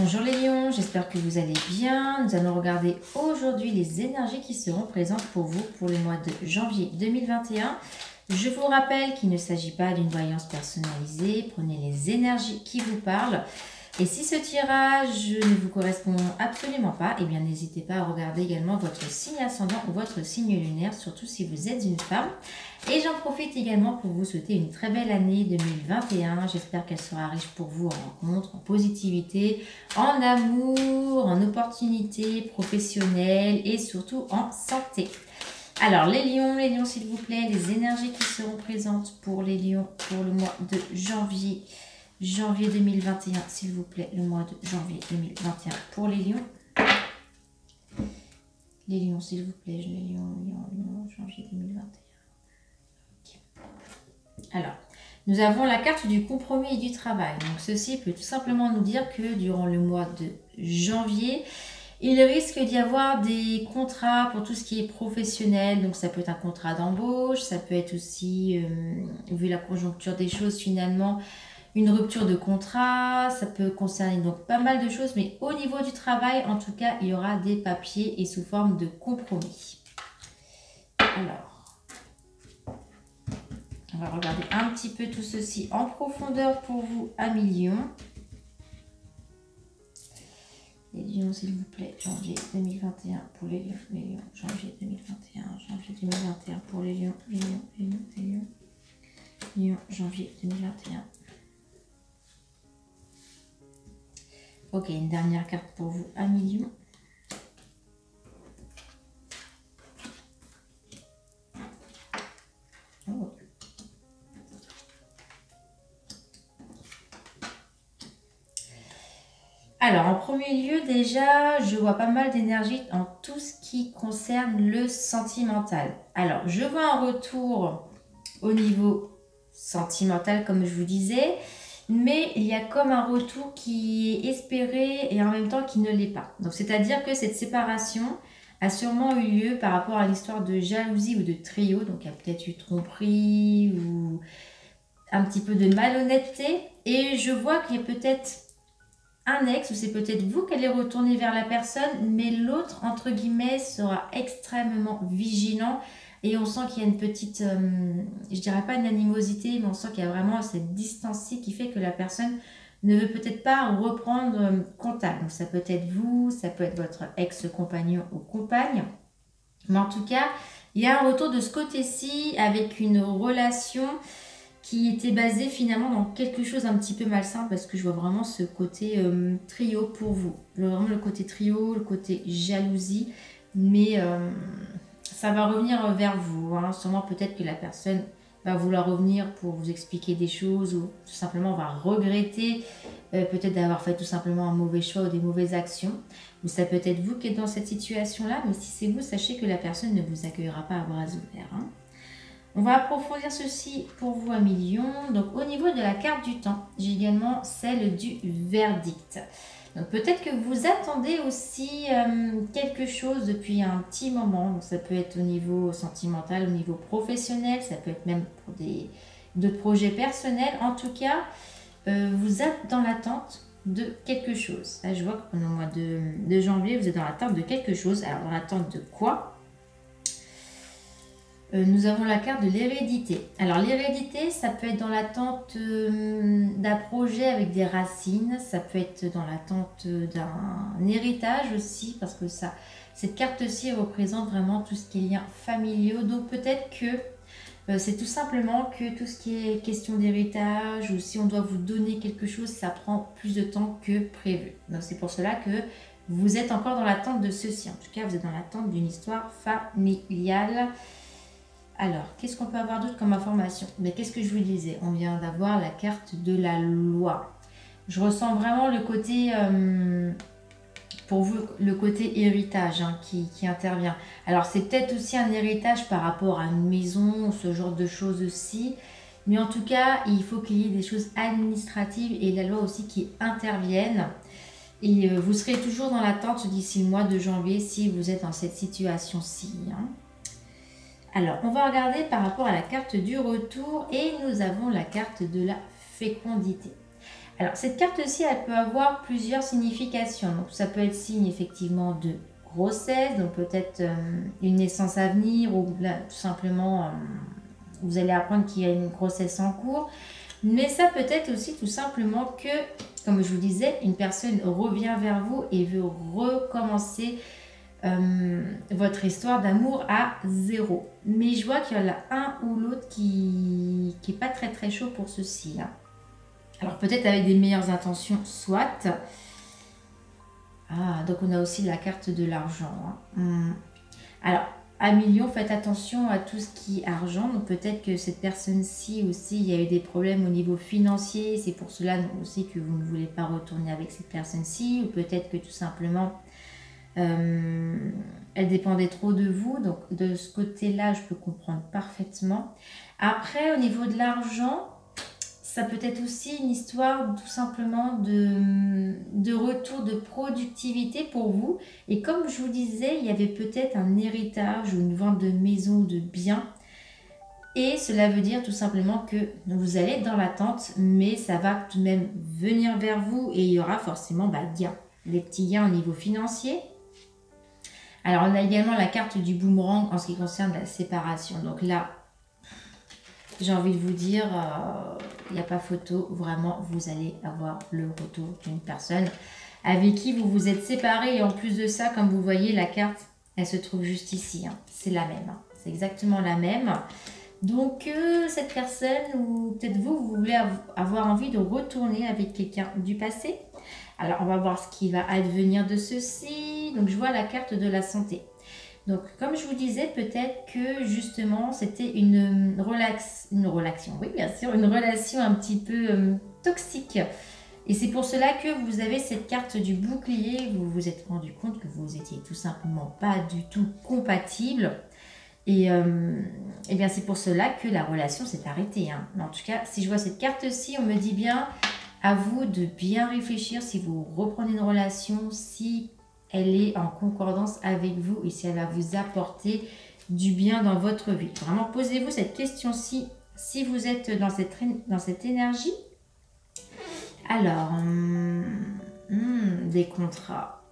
Bonjour les lions, j'espère que vous allez bien. Nous allons regarder aujourd'hui les énergies qui seront présentes pour vous pour le mois de janvier 2021. Je vous rappelle qu'il ne s'agit pas d'une voyance personnalisée. Prenez les énergies qui vous parlent. Et si ce tirage ne vous correspond absolument pas, eh bien n'hésitez pas à regarder également votre signe ascendant ou votre signe lunaire, surtout si vous êtes une femme. Et j'en profite également pour vous souhaiter une très belle année 2021. J'espère qu'elle sera riche pour vous en rencontres, en positivité, en amour, en opportunités professionnelles et surtout en santé. Alors les lions s'il vous plaît, les énergies qui seront présentes pour les lions pour le mois de janvier 2021, s'il vous plaît, le mois de janvier 2021 pour les lions. Les lions, s'il vous plaît, les lions, janvier 2021. Okay. Alors, nous avons la carte du compromis et du travail. Donc, ceci peut tout simplement nous dire que durant le mois de janvier, il risque d'y avoir des contrats pour tout ce qui est professionnel. Donc, ça peut être un contrat d'embauche, ça peut être aussi, vu la conjoncture des choses finalement, une rupture de contrat, ça peut concerner donc pas mal de choses, mais au niveau du travail, en tout cas, il y aura des papiers et sous forme de compromis. Alors, on va regarder un petit peu tout ceci en profondeur pour vous, amis lions. Les lions, s'il vous plaît, janvier 2021 pour les lions, janvier 2021, janvier 2021 pour les lions, lions, janvier 2021. Ok, une dernière carte pour vous, amis lions. Oh. Alors, en premier lieu, déjà, je vois pas mal d'énergie en tout ce qui concerne le sentimental. Alors, je vois un retour au niveau sentimental, comme je vous disais. Mais il y a comme un retour qui est espéré et en même temps qui ne l'est pas. Donc c'est-à-dire que cette séparation a sûrement eu lieu par rapport à l'histoire de jalousie ou de trio. Donc il y a peut-être eu tromperie ou un petit peu de malhonnêteté. Et je vois qu'il y a peut-être un ex ou c'est peut-être vous qui allez retourner vers la personne, mais l'autre, entre guillemets, sera extrêmement vigilant. Et on sent qu'il y a une petite, je dirais pas une animosité, mais on sent qu'il y a vraiment cette distance qui fait que la personne ne veut peut-être pas reprendre contact. Donc ça peut être vous, ça peut être votre ex-compagnon ou compagne. Mais en tout cas, il y a un retour de ce côté-ci avec une relation qui était basée finalement dans quelque chose un petit peu malsain parce que je vois vraiment ce côté trio pour vous. Vraiment le côté trio, le côté jalousie, mais... ça va revenir vers vous, hein. Sûrement peut-être que la personne va vouloir revenir pour vous expliquer des choses ou tout simplement va regretter peut-être d'avoir fait tout simplement un mauvais choix ou des mauvaises actions. Ou ça peut être vous qui êtes dans cette situation-là, mais si c'est vous, sachez que la personne ne vous accueillera pas à bras ouverts, hein. On va approfondir ceci pour vous, amis lions. Donc au niveau de la carte du temps, j'ai également celle du verdict. Donc peut-être que vous attendez aussi quelque chose depuis un petit moment. Donc ça peut être au niveau sentimental, au niveau professionnel, ça peut être même pour d'autres projets personnels. En tout cas, vous êtes dans l'attente de quelque chose. Là, je vois que pendant le mois de janvier, vous êtes dans l'attente de quelque chose. Alors dans l'attente de quoi ? Nous avons la carte de l'hérédité. Alors l'hérédité, ça peut être dans l'attente d'un projet avec des racines, ça peut être dans l'attente d'un héritage aussi, parce que cette carte-ci représente vraiment tout ce qui est liens familiaux. Donc peut-être que c'est tout simplement que tout ce qui est question d'héritage, ou si on doit vous donner quelque chose, ça prend plus de temps que prévu. Donc c'est pour cela que vous êtes encore dans l'attente de ceci. En tout cas, vous êtes dans l'attente d'une histoire familiale. Alors, qu'est-ce qu'on peut avoir d'autre comme information? Mais qu'est-ce que je vous disais? On vient d'avoir la carte de la loi. Je ressens vraiment le côté, pour vous, le côté héritage hein, qui intervient. Alors, c'est peut-être aussi un héritage par rapport à une maison, ce genre de choses aussi. Mais en tout cas, il faut qu'il y ait des choses administratives et la loi aussi qui interviennent. Et vous serez toujours dans l'attente d'ici le mois de janvier si vous êtes dans cette situation-ci, hein. Alors, on va regarder par rapport à la carte du retour et nous avons la carte de la fécondité. Alors, cette carte-ci, elle peut avoir plusieurs significations. Donc, ça peut être signe effectivement de grossesse, donc peut-être une naissance à venir ou là, tout simplement, vous allez apprendre qu'il y a une grossesse en cours. Mais ça peut être aussi tout simplement que, comme je vous disais, une personne revient vers vous et veut recommencer votre histoire d'amour à zéro. Mais je vois qu'il y en a un ou l'autre qui n'est pas très très chaud pour ceci. Hein. Alors peut-être avec des meilleures intentions, soit. Ah, donc on a aussi la carte de l'argent. Hein. Alors, à million, faites attention à tout ce qui est argent. Donc peut-être que cette personne-ci aussi, il y a eu des problèmes au niveau financier. C'est pour cela aussi que vous ne voulez pas retourner avec cette personne-ci. Ou peut-être que tout simplement, elle dépendait trop de vous. Donc de ce côté-là, je peux comprendre parfaitement. Après, au niveau de l'argent, ça peut être aussi une histoire tout simplement de retour de productivité pour vous. Et comme je vous disais, il y avait peut-être un héritage ou une vente de maison ou de biens. Et cela veut dire tout simplement que vous allez être dans l'attente, mais ça va tout de même venir vers vous et il y aura forcément gain. Les petits gains au niveau financier. Alors on a également la carte du boomerang en ce qui concerne la séparation. Donc là, j'ai envie de vous dire, il n'y a pas photo, vraiment, vous allez avoir le retour d'une personne avec qui vous vous êtes séparés. Et en plus de ça, comme vous voyez, la carte, elle se trouve juste ici. Hein. C'est la même, hein. C'est exactement la même. Donc, cette personne, ou peut-être vous, vous voulez avoir envie de retourner avec quelqu'un du passé. Alors, on va voir ce qui va advenir de ceci. Donc, je vois la carte de la santé. Donc, comme je vous disais, peut-être que justement, c'était une relation, oui, bien sûr, une relation un petit peu toxique. Et c'est pour cela que vous avez cette carte du bouclier. Vous vous êtes rendu compte que vous étiez tout simplement pas du tout compatible. Et bien, c'est pour cela que la relation s'est arrêtée. Hein. Mais en tout cas, si je vois cette carte-ci, on me dit bien, à vous de bien réfléchir si vous reprenez une relation, si elle est en concordance avec vous et si elle va vous apporter du bien dans votre vie. Vraiment, posez-vous cette question-ci si vous êtes dans cette énergie. Alors, des contrats.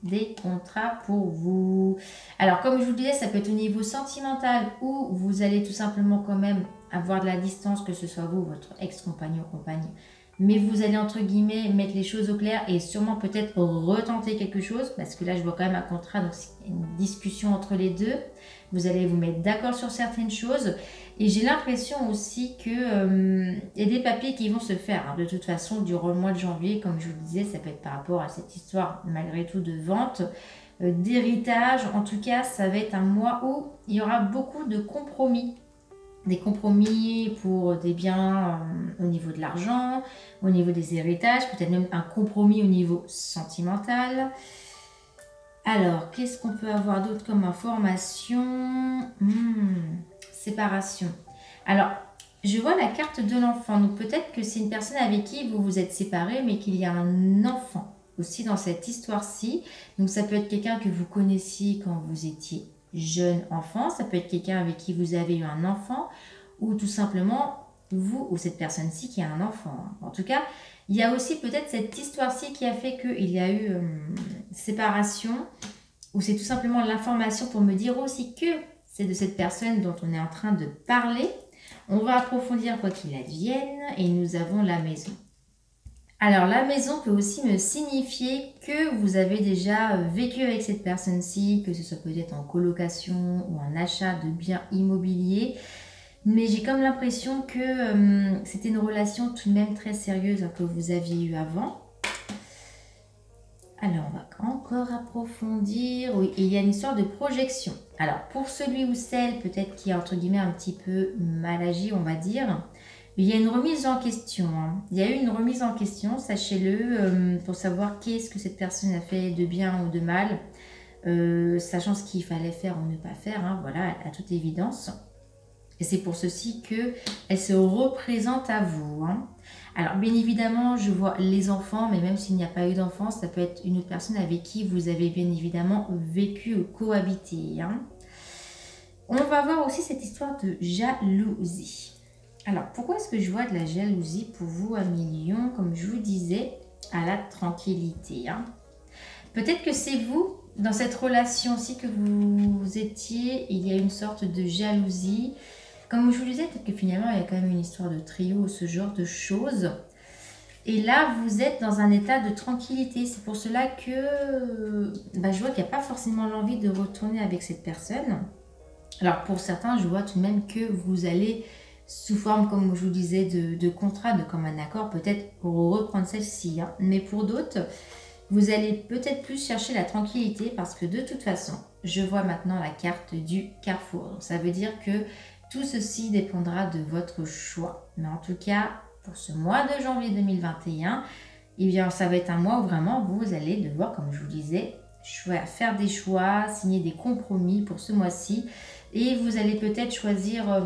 Des contrats pour vous. Alors, comme je vous disais, ça peut être au niveau sentimental où vous allez tout simplement quand même avoir de la distance, que ce soit vous, votre ex-compagnon ou compagne. Mais vous allez, entre guillemets, mettre les choses au clair et sûrement peut-être retenter quelque chose. Parce que là, je vois quand même un contrat, donc c'est une discussion entre les deux. Vous allez vous mettre d'accord sur certaines choses. Et j'ai l'impression aussi qu'il y a des papiers qui vont se faire. Hein. De toute façon, durant le mois de janvier, comme je vous le disais, ça peut être par rapport à cette histoire, malgré tout, de vente, d'héritage. En tout cas, ça va être un mois où il y aura beaucoup de compromis. Des compromis pour des biens au niveau de l'argent, au niveau des héritages, peut-être même un compromis au niveau sentimental. Alors, qu'est-ce qu'on peut avoir d'autre comme information? Séparation. Alors, je vois la carte de l'enfant. Donc, peut-être que c'est une personne avec qui vous vous êtes séparés, mais qu'il y a un enfant aussi dans cette histoire-ci. Donc, ça peut être quelqu'un que vous connaissiez quand vous étiez jeune enfant, ça peut être quelqu'un avec qui vous avez eu un enfant ou tout simplement vous ou cette personne-ci qui a un enfant. En tout cas, il y a aussi peut-être cette histoire-ci qui a fait qu'il y a eu séparation ou c'est tout simplement l'information pour me dire aussi que c'est de cette personne dont on est en train de parler. On va approfondir quoi qu'il advienne et nous avons la maison. Alors, la maison peut aussi me signifier que vous avez déjà vécu avec cette personne-ci, que ce soit peut-être en colocation ou en achat de biens immobiliers. Mais j'ai comme l'impression que c'était une relation tout de même très sérieuse que vous aviez eue avant. Alors, on va encore approfondir. Oui, et il y a une histoire de projection. Alors, pour celui ou celle peut-être qui est entre guillemets un petit peu mal agi, on va dire... Il y a une remise en question. Hein. Il y a eu une remise en question, sachez-le, pour savoir qu'est-ce que cette personne a fait de bien ou de mal, sachant ce qu'il fallait faire ou ne pas faire, hein, voilà, à toute évidence. Et c'est pour ceci qu'elle se représente à vous. Hein. Alors, bien évidemment, je vois les enfants, mais même s'il n'y a pas eu d'enfants, ça peut être une autre personne avec qui vous avez bien évidemment vécu ou cohabité. Hein. On va voir aussi cette histoire de jalousie. Alors, pourquoi est-ce que je vois de la jalousie pour vous, amis Lion? Comme je vous disais, à la tranquillité. Hein. Peut-être que c'est vous, dans cette relation aussi que vous étiez, il y a une sorte de jalousie. Comme je vous le disais, peut-être que finalement, il y a quand même une histoire de trio, ce genre de choses. Et là, vous êtes dans un état de tranquillité. C'est pour cela que je vois qu'il n'y a pas forcément l'envie de retourner avec cette personne. Alors, pour certains, je vois tout de même que vous allez, sous forme, comme je vous disais, de contrat, de comme un accord, peut-être reprendre celle-ci. Hein. Mais pour d'autres, vous allez peut-être plus chercher la tranquillité parce que de toute façon, je vois maintenant la carte du carrefour. Donc, ça veut dire que tout ceci dépendra de votre choix. Mais en tout cas, pour ce mois de janvier 2021, eh bien, ça va être un mois où vraiment vous allez devoir, comme je vous disais, faire des choix, signer des compromis pour ce mois-ci. Et vous allez peut-être choisir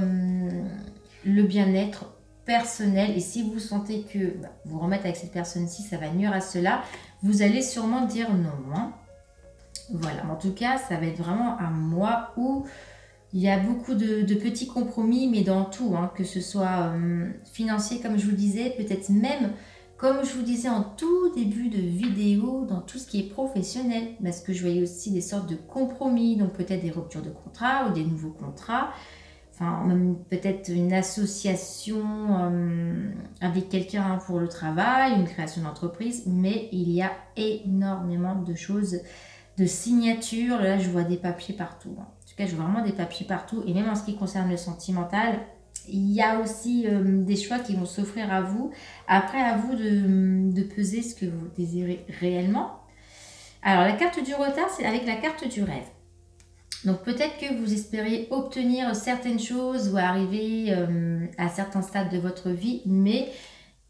le bien-être personnel. Et si vous sentez que vous remettre avec cette personne-ci, ça va nuire à cela, vous allez sûrement dire non. Hein. Voilà, en tout cas, ça va être vraiment un mois où il y a beaucoup de petits compromis, mais dans tout, hein, que ce soit financier, comme je vous disais, peut-être même, comme je vous disais en tout début de vidéo, dans tout ce qui est professionnel, parce que je voyais aussi des sortes de compromis, donc peut-être des ruptures de contrat ou des nouveaux contrats, enfin même peut-être une association avec quelqu'un pour le travail, une création d'entreprise, mais il y a énormément de choses, de signatures. Là, je vois des papiers partout. Hein. En tout cas, je vois vraiment des papiers partout. Et même en ce qui concerne le sentimental, il y a aussi des choix qui vont s'offrir à vous. Après, à vous de peser ce que vous désirez réellement. Alors, la carte du retard, c'est avec la carte du rêve. Donc, peut-être que vous espériez obtenir certaines choses ou arriver à certains stades de votre vie, mais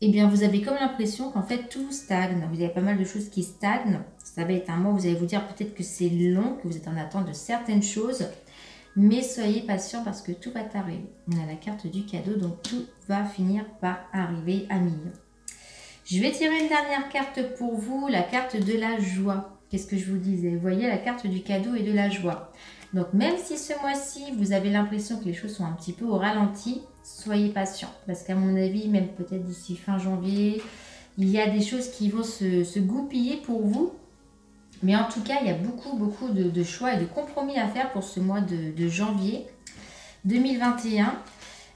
eh bien, vous avez comme l'impression qu'en fait, tout stagne. Vous avez pas mal de choses qui stagnent. Ça va être un mois où vous allez vous dire peut-être que c'est long, que vous êtes en attente de certaines choses. Mais soyez patient parce que tout va arriver. On a la carte du cadeau, donc tout va finir par arriver à milieu. Je vais tirer une dernière carte pour vous, la carte de la joie. Qu'est-ce que je vous disais? Vous voyez la carte du cadeau et de la joie. Donc même si ce mois-ci, vous avez l'impression que les choses sont un petit peu au ralenti, soyez patient. Parce qu'à mon avis, même peut-être d'ici fin janvier, il y a des choses qui vont se goupiller pour vous. Mais en tout cas, il y a beaucoup de choix et de compromis à faire pour ce mois de janvier 2021.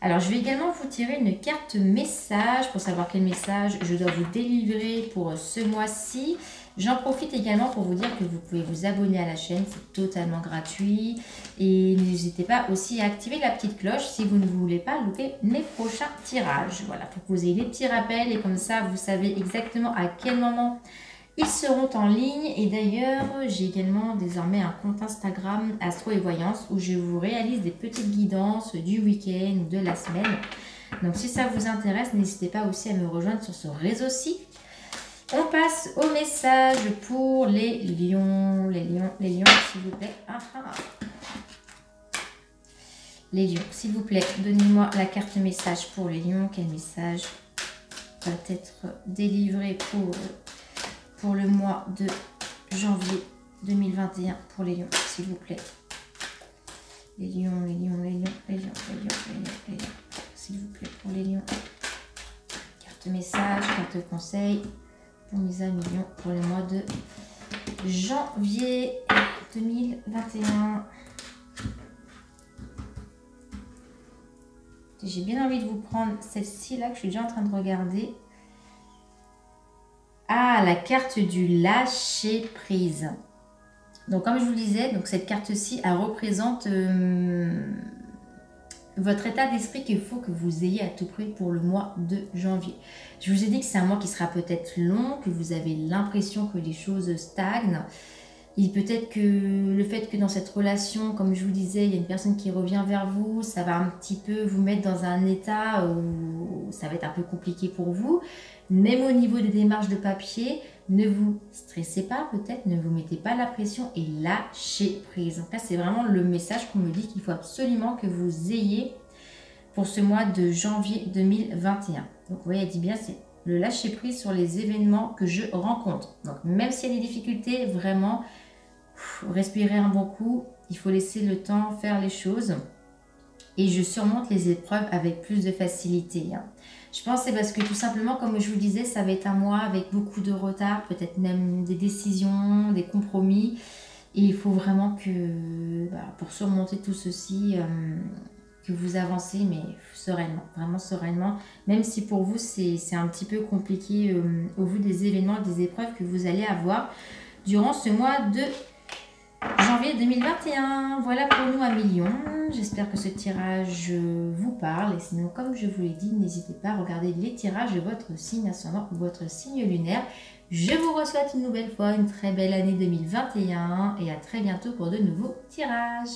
Alors, je vais également vous tirer une carte message pour savoir quel message je dois vous délivrer pour ce mois-ci. J'en profite également pour vous dire que vous pouvez vous abonner à la chaîne, c'est totalement gratuit. Et n'hésitez pas aussi à activer la petite cloche si vous ne voulez pas louper mes prochains tirages. Voilà, pour que vous ayez les petits rappels et comme ça, vous savez exactement à quel moment ils seront en ligne. Et d'ailleurs, j'ai également désormais un compte Instagram Astro et Voyance où je vous réalise des petites guidances du week-end ou de la semaine. Donc si ça vous intéresse, n'hésitez pas aussi à me rejoindre sur ce réseau-ci. On passe au message pour les lions. Les lions, s'il vous plaît. Les lions, s'il vous plaît, donnez-moi la carte message pour les lions. Quel message va être délivré pour le mois de janvier 2021 pour les lions, s'il vous plaît. Les lions, s'il vous plaît, pour les lions. Carte message, carte conseil pour mes amis lions pour le mois de janvier 2021. J'ai bien envie de vous prendre celle-ci là que je suis déjà en train de regarder. Ah, la carte du lâcher prise. Donc, comme je vous le disais, donc cette carte-ci, elle représente votre état d'esprit qu'il faut que vous ayez à tout prix pour le mois de janvier. Je vous ai dit que c'est un mois qui sera peut-être long, que vous avez l'impression que les choses stagnent. Il peut-être que le fait que dans cette relation, comme je vous disais, il y a une personne qui revient vers vous, ça va un petit peu vous mettre dans un état où ça va être un peu compliqué pour vous. Même au niveau des démarches de papier, ne vous stressez pas peut-être, ne vous mettez pas la pression et lâchez prise. Donc là, c'est vraiment le message qu'on me dit qu'il faut absolument que vous ayez pour ce mois de janvier 2021. Donc vous voyez, elle dit bien, c'est le lâcher prise sur les événements que je rencontre. Donc même s'il y a des difficultés, vraiment, respirez un bon coup. Il faut laisser le temps faire les choses. et je surmonte les épreuves avec plus de facilité. Hein. Je pense que c'est parce que tout simplement, comme je vous le disais, ça va être un mois avec beaucoup de retard, peut-être même des décisions, des compromis. Et il faut vraiment que, voilà, pour surmonter tout ceci, que vous avancez, mais sereinement, vraiment sereinement. Même si pour vous, c'est un petit peu compliqué au vu des événements et des épreuves que vous allez avoir durant ce mois de janvier 2021. Voilà pour nous 1 million. J'espère que ce tirage vous parle. Et sinon, comme je vous l'ai dit, n'hésitez pas à regarder les tirages de votre signe ascendant ou votre signe lunaire. Je vous souhaite une nouvelle fois une très belle année 2021 et à très bientôt pour de nouveaux tirages.